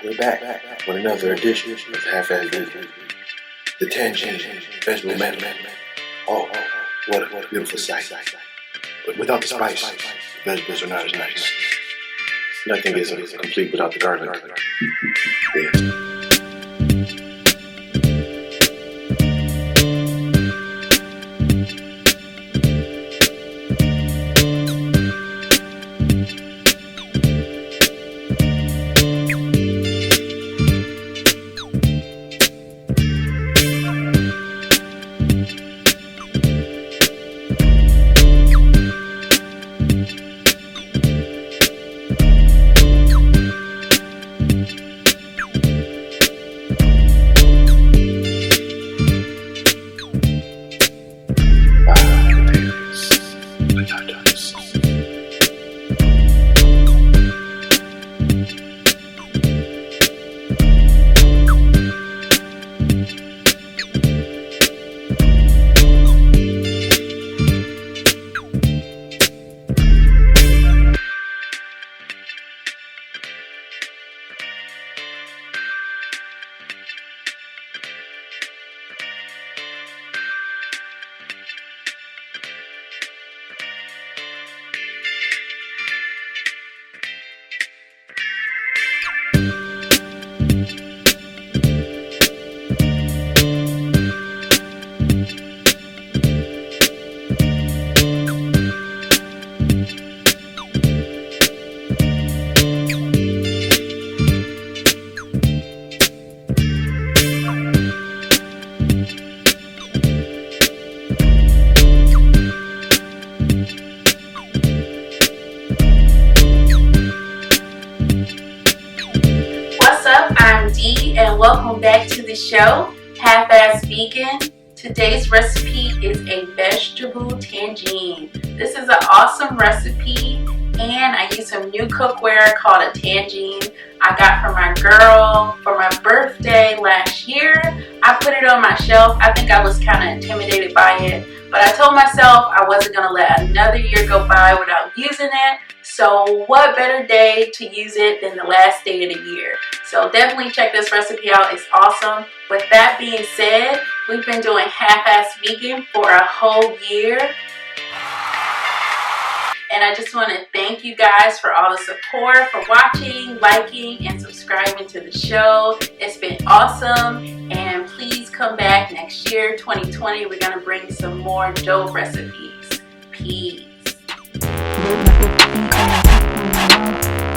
We're back with another edition of Half-Ass Vegan. The Tangine Vegetable Medley. Oh, what a beautiful sight. But without the spice, the vegetables are not as nice. Nothing is complete without the garlic. Yeah. And welcome back to the show, Half-Ass Vegan. Today's recipe is a vegetable tangine. This is an awesome recipe, and I use some new cookware called a Tagine. I got from my girl for my birthday last year. I put it on my shelf. I think I was kind of intimidated by it, but I told myself I wasn't going to let another year go by without using it. So what better day to use it than the last day of the year? So definitely check this recipe out. It's awesome. With that being said, we've been doing Half-Ass Vegan for a whole year. And I just want to thank you guys for all the support, for watching, liking, and subscribing to the show. It's been awesome. And please come back next year, 2020. We're going to bring some more dope recipes. Peace.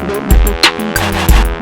Don't